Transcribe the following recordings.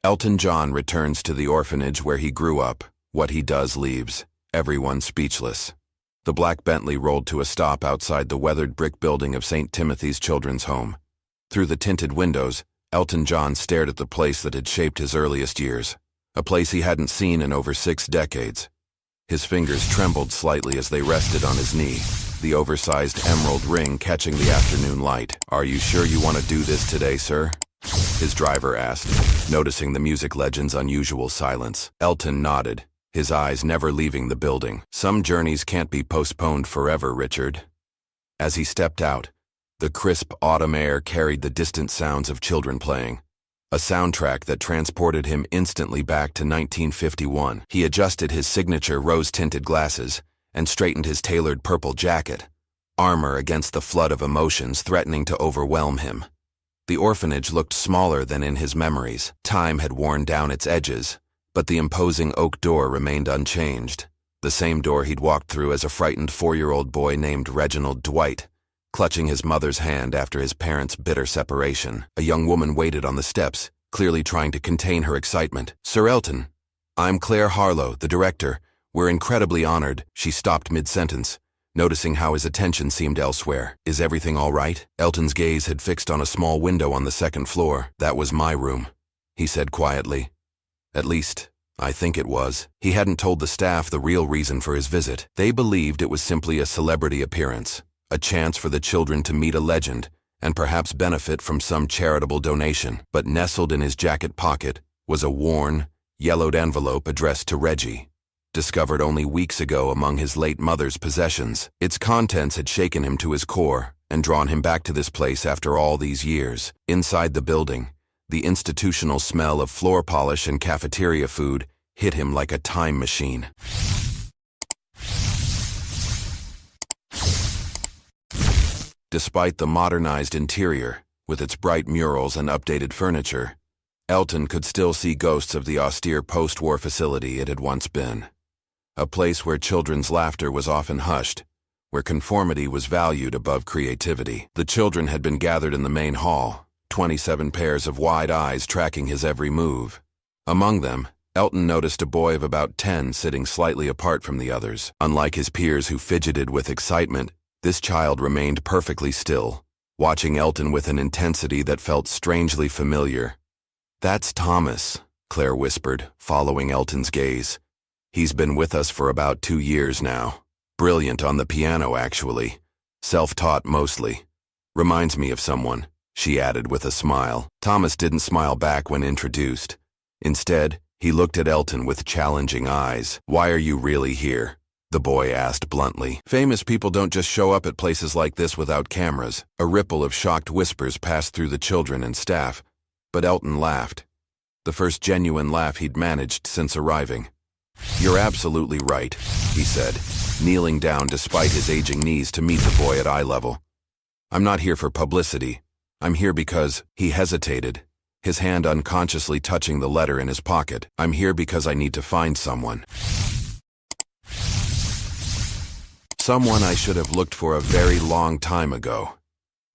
Elton John returns to the orphanage where he grew up. What he does leaves everyone speechless. The black Bentley rolled to a stop outside the weathered brick building of St. Timothy's Children's Home. Through the tinted windows, Elton John stared at the place that had shaped his earliest years, a place he hadn't seen in over 6 decades. His fingers trembled slightly as they rested on his knee, the oversized emerald ring catching the afternoon light. "Are you sure you want to do this today, sir?" his driver asked, noticing the music legend's unusual silence. Elton nodded, his eyes never leaving the building. "Some journeys can't be postponed forever, Richard." As he stepped out, the crisp autumn air carried the distant sounds of children playing, a soundtrack that transported him instantly back to 1951. He adjusted his signature rose-tinted glasses and straightened his tailored purple jacket, armor against the flood of emotions threatening to overwhelm him. The orphanage looked smaller than in his memories. Time had worn down its edges, but the imposing oak door remained unchanged, the same door he'd walked through as a frightened 4-year-old boy named Reginald Dwight, clutching his mother's hand after his parents' bitter separation. A young woman waited on the steps, clearly trying to contain her excitement. "Sir Elton, I'm Claire Harlow, the director. We're incredibly honored." She stopped mid-sentence, noticing how his attention seemed elsewhere. "Is everything all right?" Elton's gaze had fixed on a small window on the second floor. "That was my room," he said quietly. "At least, I think it was." He hadn't told the staff the real reason for his visit. They believed it was simply a celebrity appearance, a chance for the children to meet a legend and perhaps benefit from some charitable donation. But nestled in his jacket pocket was a worn, yellowed envelope addressed to Reggie, discovered only weeks ago among his late mother's possessions. Its contents had shaken him to his core and drawn him back to this place after all these years. Inside the building, the institutional smell of floor polish and cafeteria food hit him like a time machine. Despite the modernized interior, with its bright murals and updated furniture, Elton could still see ghosts of the austere post-war facility it had once been. A place where children's laughter was often hushed, where conformity was valued above creativity. The children had been gathered in the main hall, 27 pairs of wide eyes tracking his every move. Among them, Elton noticed a boy of about 10 sitting slightly apart from the others. Unlike his peers who fidgeted with excitement, this child remained perfectly still, watching Elton with an intensity that felt strangely familiar. "That's Thomas," Claire whispered, following Elton's gaze. "He's been with us for about 2 years now. Brilliant on the piano, actually. Self-taught mostly. Reminds me of someone," she added with a smile. Thomas didn't smile back when introduced. Instead, he looked at Elton with challenging eyes. "Why are you really here?" the boy asked bluntly. "Famous people don't just show up at places like this without cameras." A ripple of shocked whispers passed through the children and staff, but Elton laughed. The first genuine laugh he'd managed since arriving. "You're absolutely right," he said, kneeling down despite his aging knees to meet the boy at eye level. "I'm not here for publicity. I'm here because—" He hesitated, his hand unconsciously touching the letter in his pocket. "I'm here because I need to find someone. Someone I should have looked for a very long time ago."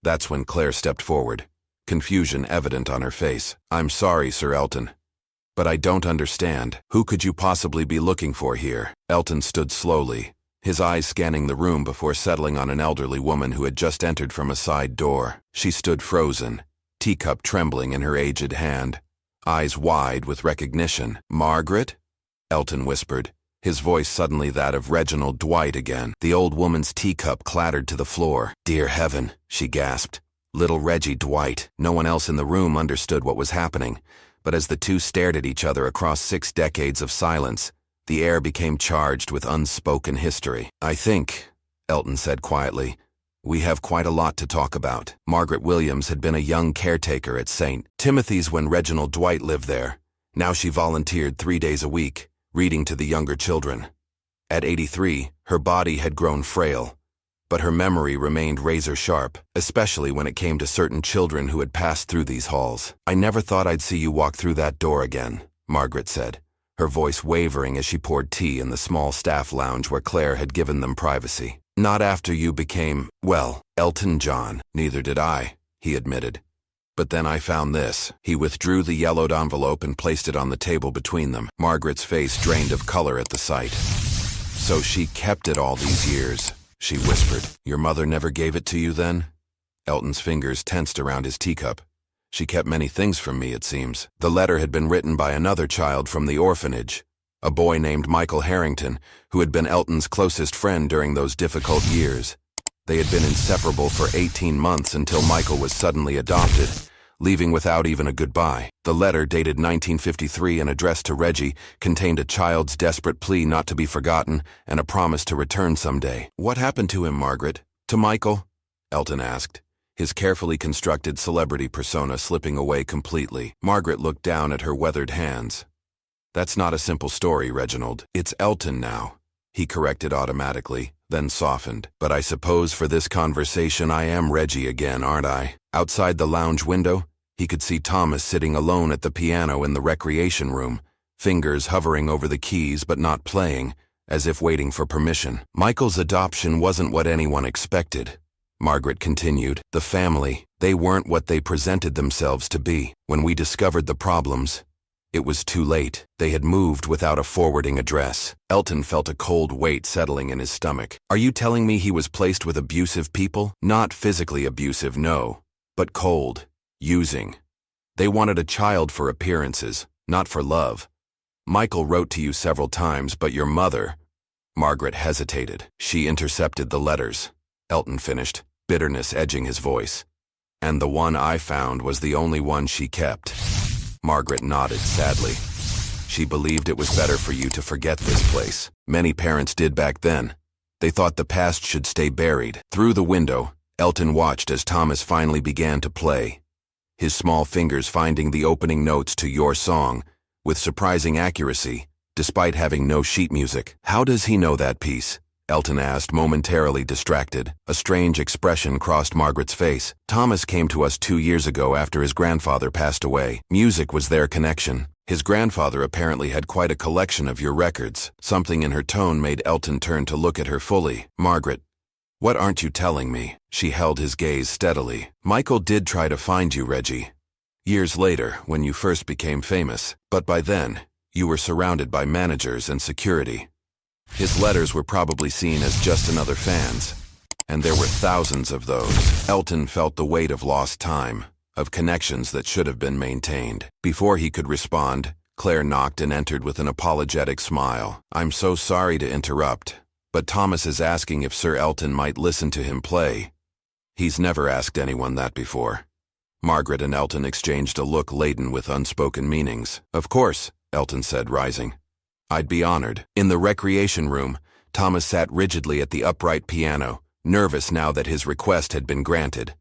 That's when Claire stepped forward, confusion evident on her face. "I'm sorry, Sir Elton, but I don't understand. Who could you possibly be looking for here?" Elton stood slowly, his eyes scanning the room before settling on an elderly woman who had just entered from a side door. She stood frozen, teacup trembling in her aged hand, eyes wide with recognition. "Margaret?" Elton whispered, his voice suddenly that of Reginald Dwight again. The old woman's teacup clattered to the floor. "Dear heaven," she gasped. Little Reggie Dwight. No one else in the room understood what was happening, but as the two stared at each other across 6 decades of silence, the air became charged with unspoken history. "I think," Elton said quietly, "we have quite a lot to talk about." Margaret Williams had been a young caretaker at St. Timothy's when Reginald Dwight lived there. Now she volunteered 3 days a week, reading to the younger children. At 83, her body had grown frail, but her memory remained razor-sharp, especially when it came to certain children who had passed through these halls. "I never thought I'd see you walk through that door again," Margaret said, her voice wavering as she poured tea in the small staff lounge where Claire had given them privacy. "Not after you became, well, Elton John." "Neither did I," he admitted. But then I found this. He withdrew the yellowed envelope and placed it on the table between them. Margaret's face drained of color at the sight. So she kept it all these years, she whispered. Your mother never gave it to you then? Elton's fingers tensed around his teacup. She kept many things from me, it seems. The letter had been written by another child from the orphanage, a boy named Michael Harrington, who had been Elton's closest friend during those difficult years. They had been inseparable for 18 months until Michael was suddenly adopted, leaving without even a goodbye. The letter, dated 1953 and addressed to Reggie, contained a child's desperate plea not to be forgotten and a promise to return someday. What happened to him, Margaret? To Michael? Elton asked, his carefully constructed celebrity persona slipping away completely. Margaret looked down at her weathered hands. That's not a simple story, Reginald. It's Elton now, he corrected automatically, then softened. But I suppose for this conversation I am Reggie again, aren't I? Outside the lounge window, he could see Thomas sitting alone at the piano in the recreation room, fingers hovering over the keys but not playing, as if waiting for permission. Michael's adoption wasn't what anyone expected, Margaret continued. The family, they weren't what they presented themselves to be. When we discovered the problems, it was too late. They had moved without a forwarding address. Elton felt a cold weight settling in his stomach. Are you telling me he was placed with abusive people? Not physically abusive, no, but cold, using. They wanted a child for appearances, not for love. Michael wrote to you several times, but your mother... Margaret hesitated. She intercepted the letters, Elton finished, bitterness edging his voice. And the one I found was the only one she kept. Margaret nodded sadly. She believed it was better for you to forget this place. Many parents did back then. They thought the past should stay buried. Through the window, Elton watched as Thomas finally began to play, his small fingers finding the opening notes to Your Song with surprising accuracy, despite having no sheet music. How does he know that piece? Elton asked, momentarily distracted. A strange expression crossed Margaret's face. Thomas came to us 2 years ago after his grandfather passed away. Music was their connection. His grandfather apparently had quite a collection of your records. Something in her tone made Elton turn to look at her fully. Margaret, what aren't you telling me? She held his gaze steadily. Michael did try to find you, Reggie. Years later, when you first became famous. But by then, you were surrounded by managers and security. His letters were probably seen as just another fans, and there were thousands of those. Elton felt the weight of lost time, of connections that should have been maintained. Before he could respond, Claire knocked and entered with an apologetic smile. I'm so sorry to interrupt, but Thomas is asking if Sir Elton might listen to him play. He's never asked anyone that before. Margaret and Elton exchanged a look laden with unspoken meanings. Of course, Elton said, rising. I'd be honored. In the recreation room, Thomas sat rigidly at the upright piano, nervous now that his request had been granted.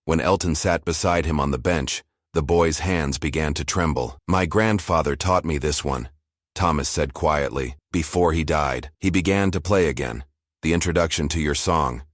When Elton sat beside him on the bench, the boy's hands began to tremble. My grandfather taught me this one, Thomas said quietly. Before he died, he began to play again, the introduction to Your Song.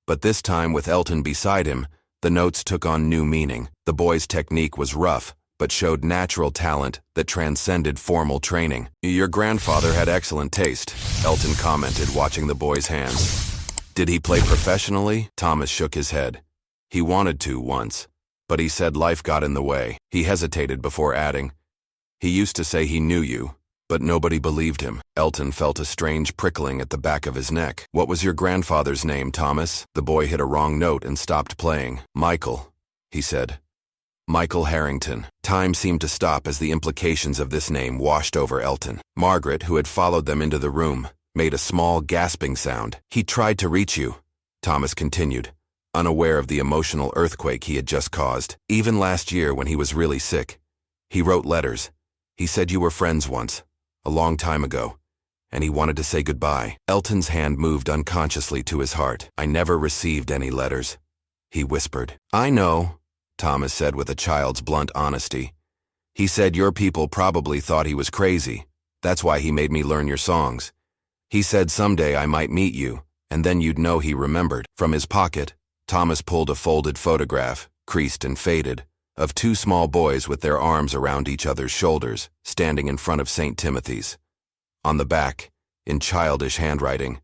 But this time with Elton beside him, the notes took on new meaning. The boy's technique was rough, but showed natural talent that transcended formal training. Your grandfather had excellent taste, Elton commented, watching the boy's hands. Did he play professionally? Thomas shook his head. He wanted to once, but he said life got in the way. He hesitated before adding, he used to say he knew you, but nobody believed him. Elton felt a strange prickling at the back of his neck. What was your grandfather's name, Thomas? The boy hit a wrong note and stopped playing. Michael, he said. Michael Harrington. Time seemed to stop as the implications of this name washed over Elton. Margaret, who had followed them into the room, made a small gasping sound. He tried to reach you, Thomas continued, unaware of the emotional earthquake he had just caused. Even last year when he was really sick, he wrote letters. He said you were friends once, a long time ago, and he wanted to say goodbye. Elton's hand moved unconsciously to his heart. I never received any letters, he whispered. I know, Thomas said with a child's blunt honesty. He said your people probably thought he was crazy. That's why he made me learn your songs. He said someday I might meet you, and then you'd know he remembered. From his pocket, Thomas pulled a folded photograph, creased and faded, of 2 small boys with their arms around each other's shoulders, standing in front of St. Timothy's. On the back, in childish handwriting,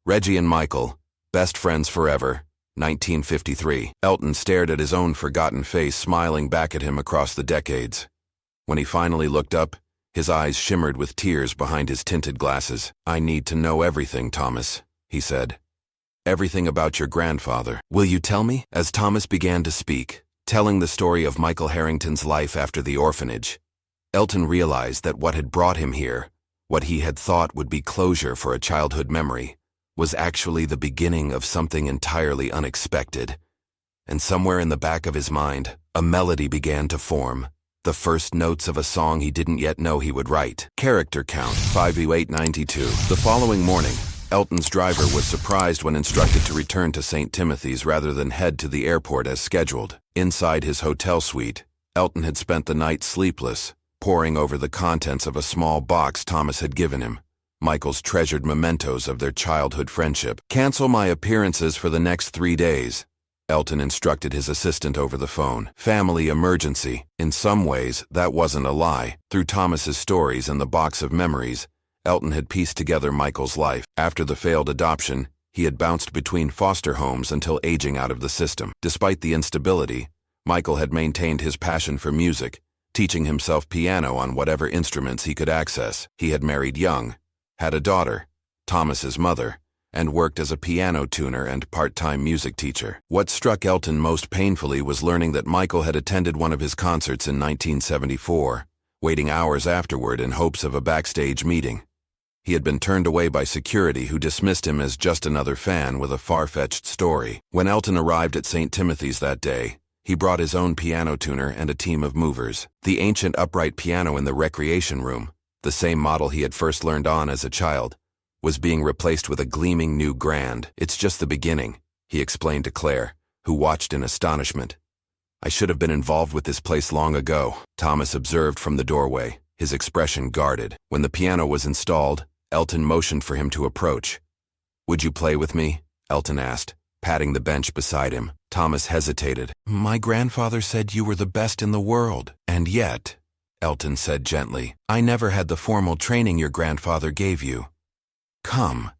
Reggie and Michael, best friends forever, 1953. Elton stared at his own forgotten face smiling back at him across the decades. When he finally looked up, his eyes shimmered with tears behind his tinted glasses. "I need to know everything, Thomas," he said. "Everything about your grandfather. Will you tell me?" As Thomas began to speak, telling the story of Michael Harrington's life after the orphanage, Elton realized that what had brought him here, what he had thought would be closure for a childhood memory, was actually the beginning of something entirely unexpected. And somewhere in the back of his mind, a melody began to form, the first notes of a song he didn't yet know he would write. Character count, 5U892. The following morning, Elton's driver was surprised when instructed to return to St. Timothy's rather than head to the airport as scheduled. Inside his hotel suite, Elton had spent the night sleepless, poring over the contents of a small box Thomas had given him, Michael's treasured mementos of their childhood friendship. "Cancel my appearances for the next 3 days," Elton instructed his assistant over the phone. Family emergency. In some ways, that wasn't a lie. Through Thomas's stories and the box of memories, Elton had pieced together Michael's life. After the failed adoption, he had bounced between foster homes until aging out of the system. Despite the instability, Michael had maintained his passion for music, teaching himself piano on whatever instruments he could access. He had married young, had a daughter, Thomas's mother, and worked as a piano tuner and part-time music teacher. What struck Elton most painfully was learning that Michael had attended one of his concerts in 1974, waiting hours afterward in hopes of a backstage meeting. He had been turned away by security, who dismissed him as just another fan with a far-fetched story. When Elton arrived at St. Timothy's that day, he brought his own piano tuner and a team of movers. The ancient upright piano in the recreation room, the same model he had first learned on as a child, was being replaced with a gleaming new grand. "It's just the beginning," he explained to Claire, who watched in astonishment. "I should have been involved with this place long ago," Thomas observed from the doorway, his expression guarded. When the piano was installed, Elton motioned for him to approach. "Would you play with me?" Elton asked, patting the bench beside him. Thomas hesitated. "My grandfather said you were the best in the world." "And yet," Elton said gently, "I never had the formal training your grandfather gave you. Come,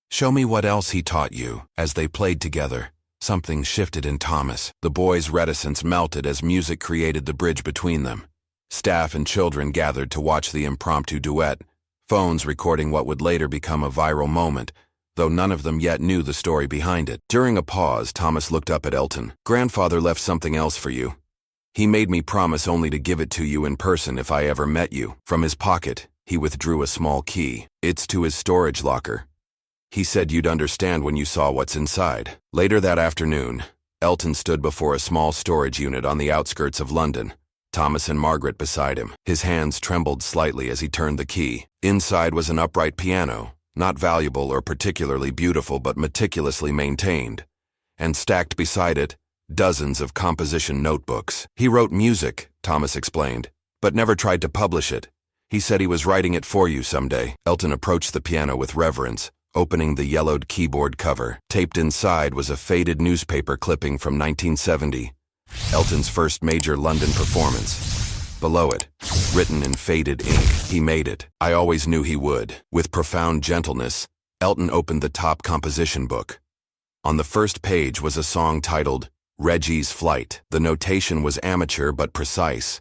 show me what else he taught you." As they played together, something shifted in Thomas. The boy's reticence melted as music created the bridge between them. Staff and children gathered to watch the impromptu duet, phones recording what would later become a viral moment, though none of them yet knew the story behind it. During a pause, Thomas looked up at Elton. "Grandfather left something else for you. He made me promise only to give it to you in person if I ever met you." From his pocket, he withdrew a small key. "It's to his storage locker. He said you'd understand when you saw what's inside." Later that afternoon, Elton stood before a small storage unit on the outskirts of London, Thomas and Margaret beside him. His hands trembled slightly as he turned the key. Inside was an upright piano, not valuable or particularly beautiful but meticulously maintained, and stacked beside it, dozens of composition notebooks. "He wrote music," Thomas explained, "but never tried to publish it. He said he was writing it for you someday." Elton approached the piano with reverence, opening the yellowed keyboard cover. Taped inside was a faded newspaper clipping from 1970, Elton's first major London performance. Below it, written in faded ink, "He made it. I always knew he would." With profound gentleness, Elton opened the top composition book. On the first page was a song titled Reggie's Flight. The notation was amateur but precise.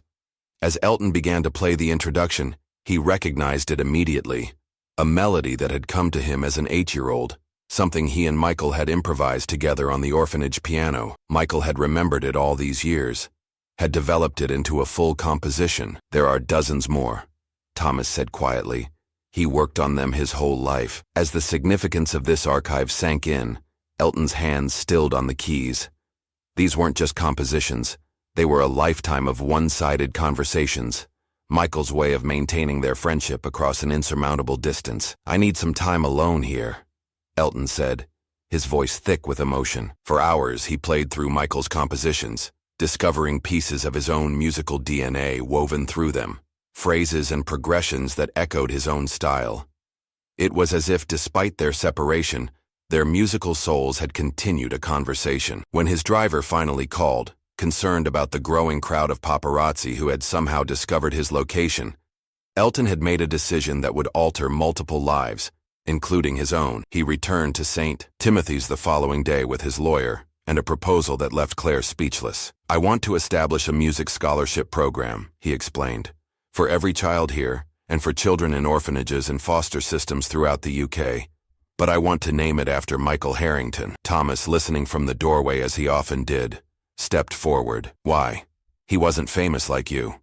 As Elton began to play the introduction, he recognized it immediately. A melody that had come to him as an 8-year-old, something he and Michael had improvised together on the orphanage piano. Michael had remembered it all these years, had developed it into a full composition. "There are dozens more," Thomas said quietly. "He worked on them his whole life." As the significance of this archive sank in, Elton's hands stilled on the keys. These weren't just compositions. They were a lifetime of one-sided conversations, Michael's way of maintaining their friendship across an insurmountable distance. "I need some time alone here," Elton said, his voice thick with emotion. For hours he played through Michael's compositions, discovering pieces of his own musical DNA woven through them, phrases and progressions that echoed his own style. It was as if, despite their separation, their musical souls had continued a conversation. When his driver finally called, concerned about the growing crowd of paparazzi who had somehow discovered his location, Elton had made a decision that would alter multiple lives, including his own. He returned to St. Timothy's the following day with his lawyer and a proposal that left Claire speechless. "I want to establish a music scholarship program," he explained, "for every child here, and for children in orphanages and foster systems throughout the UK. But I want to name it after Michael Harrington." Thomas, listening from the doorway as he often did, stepped forward. "Why? He wasn't famous like you."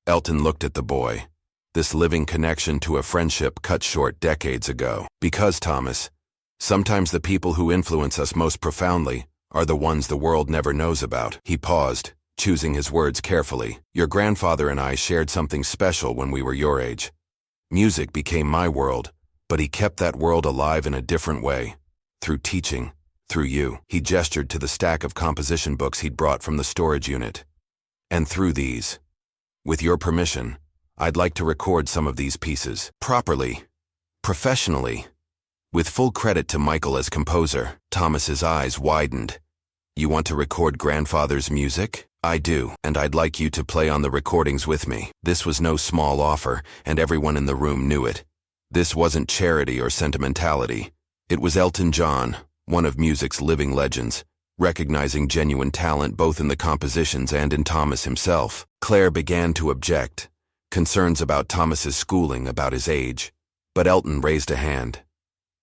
Elton looked at the boy. This living connection to a friendship cut short decades ago. "Because, Thomas, sometimes the people who influence us most profoundly are the ones the world never knows about." He paused, choosing his words carefully. "Your grandfather and I shared something special when we were your age. Music became my world, but he kept that world alive in a different way. Through teaching, through you." He gestured to the stack of composition books he'd brought from the storage unit. "And through these. With your permission, I'd like to record some of these pieces. Properly. Professionally. With full credit to Michael as composer." Thomas's eyes widened. "You want to record grandfather's music?" "I do, and I'd like you to play on the recordings with me." This was no small offer, and everyone in the room knew it. This wasn't charity or sentimentality. It was Elton John, one of music's living legends, recognizing genuine talent both in the compositions and in Thomas himself. Claire began to object, concerns about Thomas's schooling, about his age. But Elton raised a hand.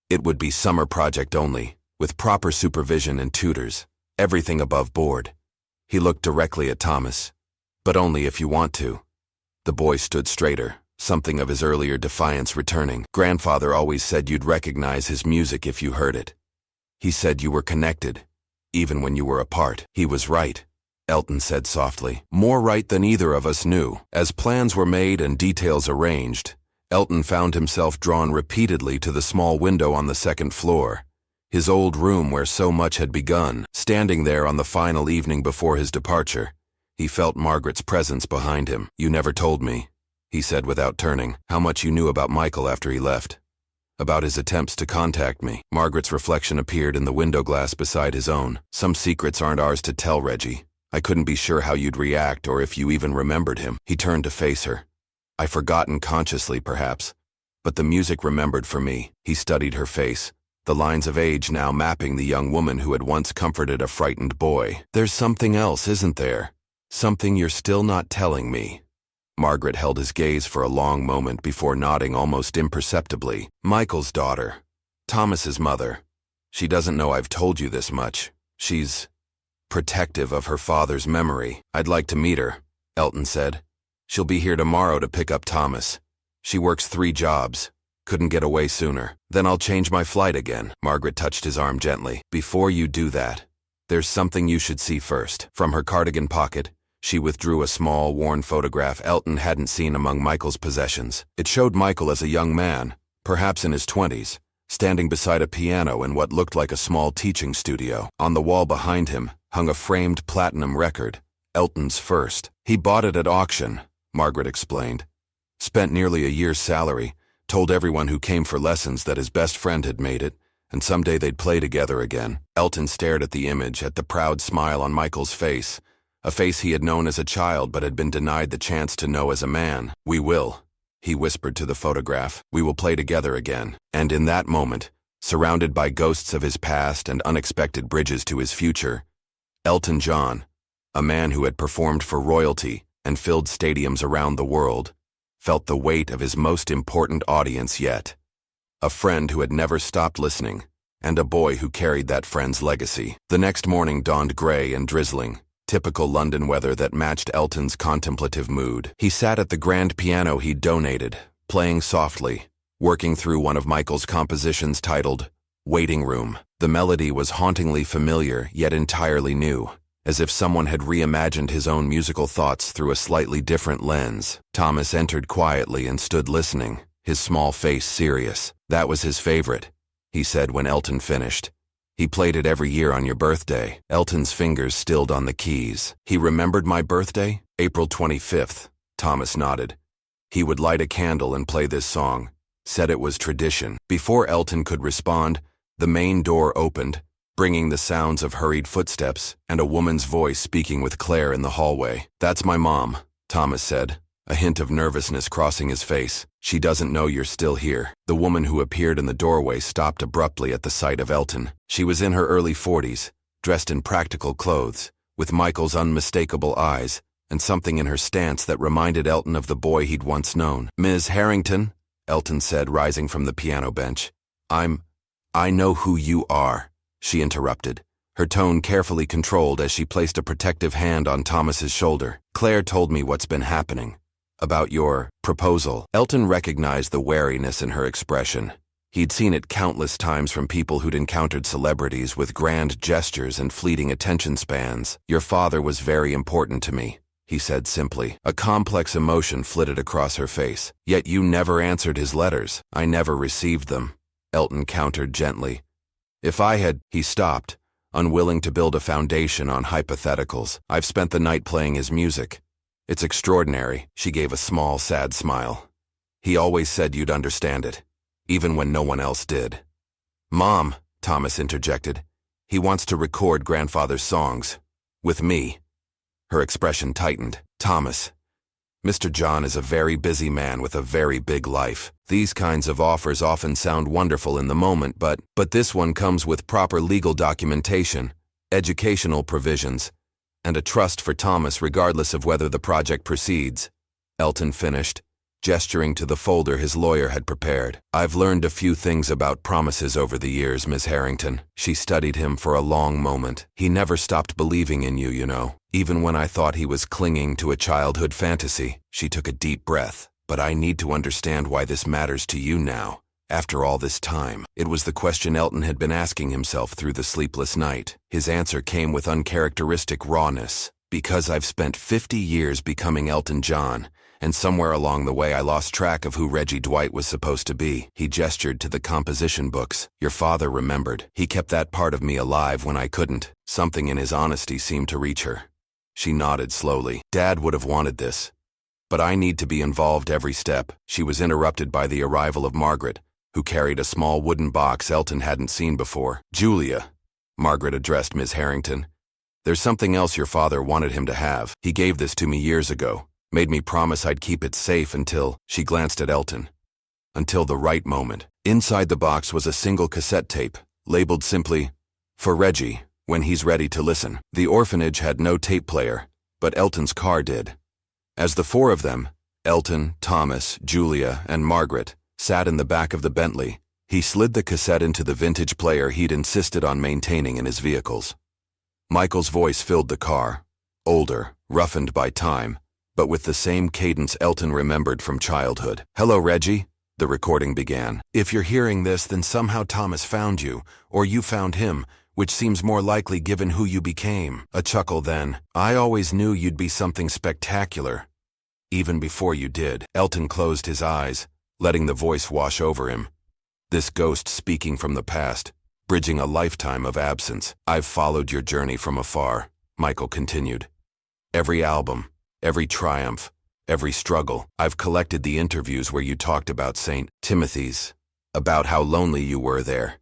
"It would be summer project only, with proper supervision and tutors, everything above board." He looked directly at Thomas. "But only if you want to." The boy stood straighter, something of his earlier defiance returning. "Grandfather always said you'd recognize his music if you heard it. He said you were connected, even when you were apart." "He was right," Elton said softly. "More right than either of us knew." As plans were made and details arranged, Elton found himself drawn repeatedly to the small window on the second floor, his old room where so much had begun. Standing there on the final evening before his departure, he felt Margaret's presence behind him. "You never told me," he said without turning, "how much you knew about Michael after he left. About his attempts to contact me." Margaret's reflection appeared in the window glass beside his own. "Some secrets aren't ours to tell, Reggie. I couldn't be sure how you'd react or if you even remembered him." He turned to face her. "I've forgotten consciously, perhaps, but the music remembered for me." He studied her face, the lines of age now mapping the young woman who had once comforted a frightened boy. "There's something else, isn't there? Something you're still not telling me." Margaret held his gaze for a long moment before nodding almost imperceptibly. "Michael's daughter. Thomas's mother. She doesn't know I've told you this much. She's protective of her father's memory." "I'd like to meet her," Elton said. "She'll be here tomorrow to pick up Thomas. She works 3 jobs. Couldn't get away sooner." "Then I'll change my flight again." Margaret touched his arm gently. "Before you do that, there's something you should see first." From her cardigan pocket, she withdrew a small, worn photograph Elton hadn't seen among Michael's possessions. It showed Michael as a young man, perhaps in his 20s, standing beside a piano in what looked like a small teaching studio. On the wall behind him hung a framed platinum record, Elton's first. "He bought it at auction," Margaret explained. "Spent nearly a year's salary, told everyone who came for lessons that his best friend had made it, and someday they'd play together again." Elton stared at the image, at the proud smile on Michael's face, a face he had known as a child but had been denied the chance to know as a man. "We will," he whispered to the photograph. "We will play together again." And in that moment, surrounded by ghosts of his past and unexpected bridges to his future, Elton John, a man who had performed for royalty and filled stadiums around the world, felt the weight of his most important audience yet. A friend who had never stopped listening, and a boy who carried that friend's legacy. The next morning dawned gray and drizzling, typical London weather that matched Elton's contemplative mood. He sat at the grand piano he'd donated, playing softly, working through one of Michael's compositions titled Waiting Room. The melody was hauntingly familiar, yet entirely new, as if someone had reimagined his own musical thoughts through a slightly different lens. Thomas entered quietly and stood listening, his small face serious. "That was his favorite," he said when Elton finished. "He played it every year on your birthday." Elton's fingers stilled on the keys. "He remembered my birthday? April 25th, Thomas nodded. "He would light a candle and play this song. Said it was tradition." Before Elton could respond, the main door opened, bringing the sounds of hurried footsteps and a woman's voice speaking with Claire in the hallway. "That's my mom," Thomas said, a hint of nervousness crossing his face. "She doesn't know you're still here." The woman who appeared in the doorway stopped abruptly at the sight of Elton. She was in her early 40s, dressed in practical clothes, with Michael's unmistakable eyes, and something in her stance that reminded Elton of the boy he'd once known. "Ms. Harrington," Elton said, rising from the piano bench. I know who you are," she interrupted, her tone carefully controlled as she placed a protective hand on Thomas's shoulder. "Claire told me what's been happening. About your proposal." Elton recognized the wariness in her expression. He'd seen it countless times from people who'd encountered celebrities with grand gestures and fleeting attention spans. "Your father was very important to me," he said simply. A complex emotion flitted across her face. "Yet you never answered his letters." "I never received them," Elton countered gently. "If I had—" He stopped, unwilling to build a foundation on hypotheticals. "I've spent the night playing his music. It's extraordinary." She gave a small, sad smile. "He always said you'd understand it, even when no one else did." "Mom," Thomas interjected, "he wants to record grandfather's songs. With me." Her expression tightened. "Thomas, Mr. John is a very busy man with a very big life. These kinds of offers often sound wonderful in the moment, but this one comes with proper legal documentation, educational provisions, and a trust for Thomas regardless of whether the project proceeds," Elton finished, gesturing to the folder his lawyer had prepared. "I've learned a few things about promises over the years, Miss Harrington." She studied him for a long moment. "He never stopped believing in you, you know, even when I thought he was clinging to a childhood fantasy." She took a deep breath. "But I need to understand why this matters to you now, after all this time." It was the question Elton had been asking himself through the sleepless night. His answer came with uncharacteristic rawness. "Because I've spent 50 years becoming Elton John, and somewhere along the way I lost track of who Reggie Dwight was supposed to be." He gestured to the composition books. "Your father remembered. He kept that part of me alive when I couldn't." Something in his honesty seemed to reach her. She nodded slowly. "Dad would have wanted this. But I need to be involved every step." She was interrupted by the arrival of Margaret, who carried a small wooden box Elton hadn't seen before. "Julia," Margaret addressed Miss Harrington, "there's something else your father wanted him to have. He gave this to me years ago. Made me promise I'd keep it safe until—" She glanced at Elton. "Until the right moment." Inside the box was a single cassette tape, labeled simply, "For Reggie, when he's ready to listen." The orphanage had no tape player, but Elton's car did. As the four of them, Elton, Thomas, Julia, and Margaret, sat in the back of the Bentley, he slid the cassette into the vintage player he'd insisted on maintaining in his vehicles. Michael's voice filled the car, older, roughened by time, but with the same cadence Elton remembered from childhood. "Hello, Reggie," the recording began. "If you're hearing this, then somehow Thomas found you, or you found him, which seems more likely given who you became." A chuckle then. "I always knew you'd be something spectacular, even before you did." Elton closed his eyes, letting the voice wash over him. This ghost speaking from the past, bridging a lifetime of absence. "I've followed your journey from afar," Michael continued. "Every album, every triumph, every struggle. I've collected the interviews where you talked about St. Timothy's, about how lonely you were there.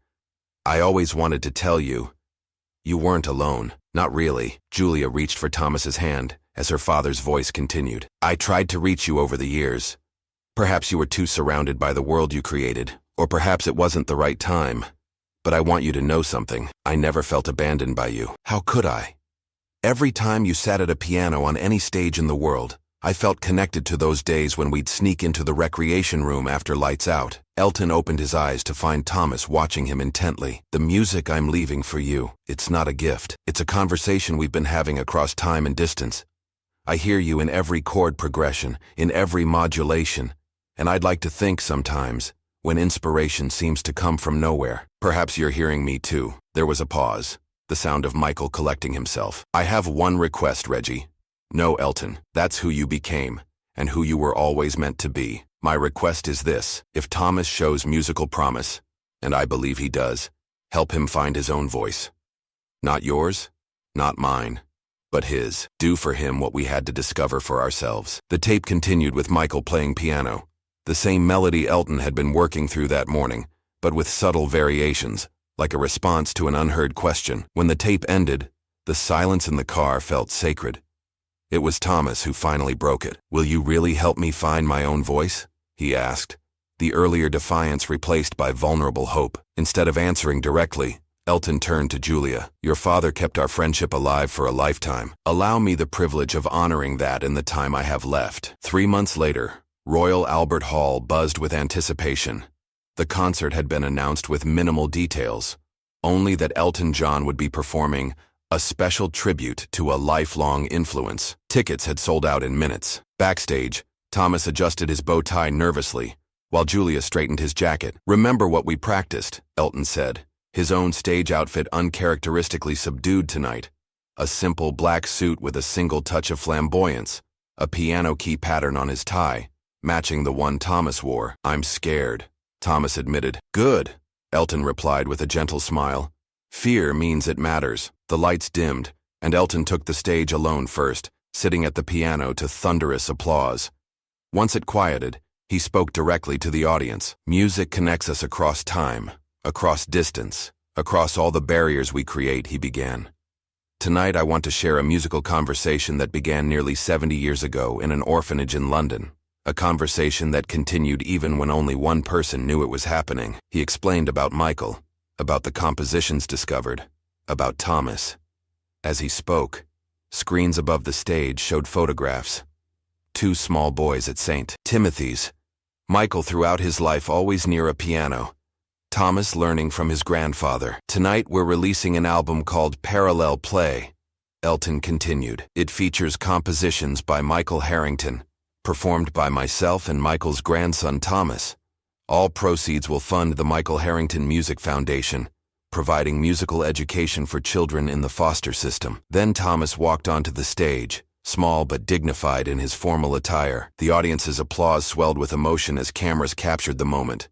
I always wanted to tell you, you weren't alone." "Not really." Julia reached for Thomas's hand as her father's voice continued. "I tried to reach you over the years. Perhaps you were too surrounded by the world you created, or perhaps it wasn't the right time. But I want you to know something. I never felt abandoned by you. How could I? Every time you sat at a piano on any stage in the world, I felt connected to those days when we'd sneak into the recreation room after lights out." Elton opened his eyes to find Thomas watching him intently. "The music I'm leaving for you, it's not a gift. It's a conversation we've been having across time and distance. I hear you in every chord progression, in every modulation, and I'd like to think sometimes, when inspiration seems to come from nowhere, perhaps you're hearing me too." There was a pause, the sound of Michael collecting himself. "I have one request, Reggie. No, Elton, that's who you became, and who you were always meant to be. My request is this: if Thomas shows musical promise, and I believe he does, help him find his own voice. Not yours, not mine, but his. Do for him what we had to discover for ourselves." The tape continued with Michael playing piano, the same melody Elton had been working through that morning, but with subtle variations, like a response to an unheard question. When the tape ended, the silence in the car felt sacred. It was Thomas who finally broke it. "Will you really help me find my own voice?" he asked, the earlier defiance replaced by vulnerable hope. Instead of answering directly, Elton turned to Julia. "Your father kept our friendship alive for a lifetime. Allow me the privilege of honoring that in the time I have left." 3 months later, Royal Albert Hall buzzed with anticipation. The concert had been announced with minimal details, only that Elton John would be performing a special tribute to a lifelong influence. Tickets had sold out in minutes. Backstage, Thomas adjusted his bow tie nervously, while Julia straightened his jacket. "Remember what we practiced," Elton said, his own stage outfit uncharacteristically subdued tonight. A simple black suit with a single touch of flamboyance, a piano key pattern on his tie, matching the one Thomas wore. "I'm scared," Thomas admitted. "Good," Elton replied with a gentle smile. "Fear means it matters." The lights dimmed, and Elton took the stage alone first, sitting at the piano to thunderous applause. Once it quieted, he spoke directly to the audience. "Music connects us across time, across distance, across all the barriers we create," he began. "Tonight I want to share a musical conversation that began nearly 70 years ago in an orphanage in London. A conversation that continued even when only one person knew it was happening." He explained about Michael, about the compositions discovered, about Thomas. As he spoke, screens above the stage showed photographs. 2 small boys at St. Timothy's. Michael throughout his life always near a piano. Thomas learning from his grandfather. "Tonight we're releasing an album called Parallel Play," Elton continued. "It features compositions by Michael Harrington, performed by myself and Michael's grandson Thomas. All proceeds will fund the Michael Harrington Music Foundation, providing musical education for children in the foster system." Then Thomas walked onto the stage, small but dignified in his formal attire. The audience's applause swelled with emotion as cameras captured the moment.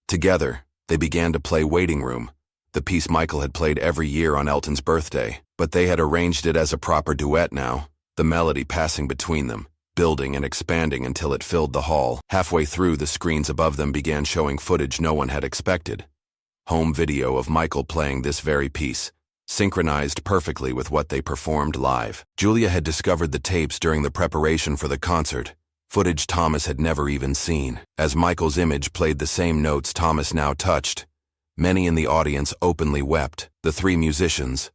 Together, they began to play Waiting Room, the piece Michael had played every year on Elton's birthday. But they had arranged it as a proper duet now, the melody passing between them, building and expanding until it filled the hall. Halfway through, the screens above them began showing footage no one had expected. Home video of Michael playing this very piece, synchronized perfectly with what they performed live. Julia had discovered the tapes during the preparation for the concert, footage Thomas had never even seen. As Michael's image played the same notes Thomas now touched, many in the audience openly wept. The 3 musicians,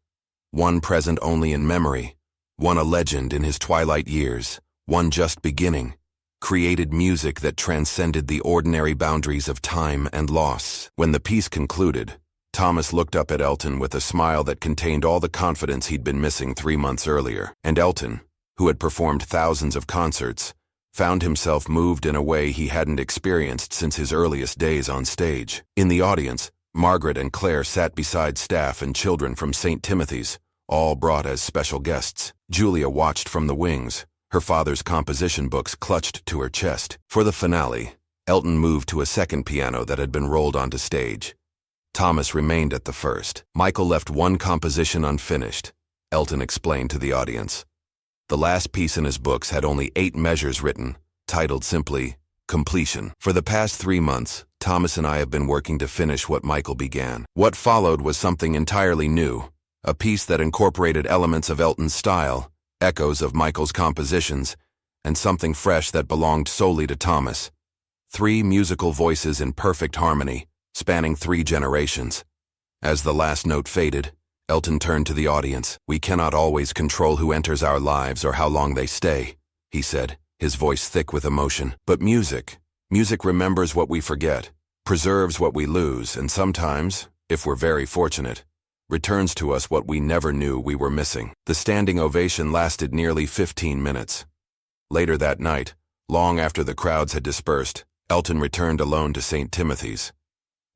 one present only in memory, one a legend in his twilight years, one just beginning, created music that transcended the ordinary boundaries of time and loss. When the piece concluded, Thomas looked up at Elton with a smile that contained all the confidence he'd been missing 3 months earlier. And Elton, who had performed thousands of concerts, found himself moved in a way he hadn't experienced since his earliest days on stage. In the audience, Margaret and Claire sat beside staff and children from St. Timothy's, all brought as special guests. Julia watched from the wings, her father's composition books clutched to her chest. For the finale, Elton moved to a second piano that had been rolled onto stage. Thomas remained at the first. Michael left one composition unfinished, Elton explained to the audience. The last piece in his books had only 8 measures written, titled simply, Completion. For the past 3 months, Thomas and I have been working to finish what Michael began. What followed was something entirely new, a piece that incorporated elements of Elton's style, echoes of Michael's compositions, and something fresh that belonged solely to Thomas. 3 musical voices in perfect harmony, spanning 3 generations. As the last note faded, Elton turned to the audience. "We cannot always control who enters our lives or how long they stay," he said, his voice thick with emotion. "But music remembers what we forget, preserves what we lose, and sometimes, if we're very fortunate, returns to us what we never knew we were missing." The standing ovation lasted nearly 15 minutes. Later that night, long after the crowds had dispersed, Elton returned alone to St. Timothy's.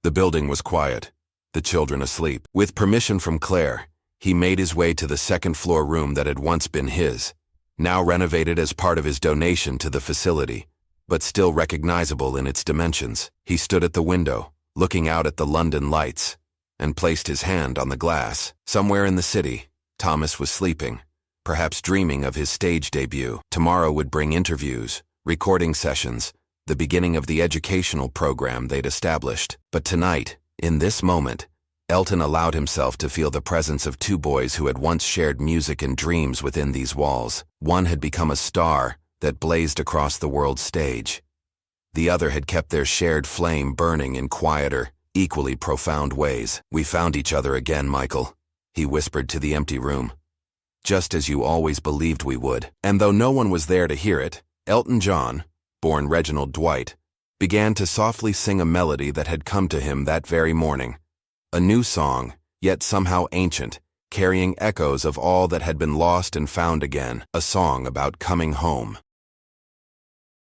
The building was quiet, the children asleep. With permission from Claire, he made his way to the second-floor room that had once been his, now renovated as part of his donation to the facility, but still recognizable in its dimensions. He stood at the window, looking out at the London lights, and placed his hand on the glass. Somewhere in the city, Thomas was sleeping, perhaps dreaming of his stage debut. Tomorrow would bring interviews, recording sessions, the beginning of the educational program they'd established. But tonight, in this moment, Elton allowed himself to feel the presence of 2 boys who had once shared music and dreams within these walls. One had become a star that blazed across the world's stage. The other had kept their shared flame burning in quieter, equally profound ways. "We found each other again, Michael," he whispered to the empty room. "Just as you always believed we would." And though no one was there to hear it, Elton John, born Reginald Dwight, began to softly sing a melody that had come to him that very morning. A new song, yet somehow ancient, carrying echoes of all that had been lost and found again. A song about coming home.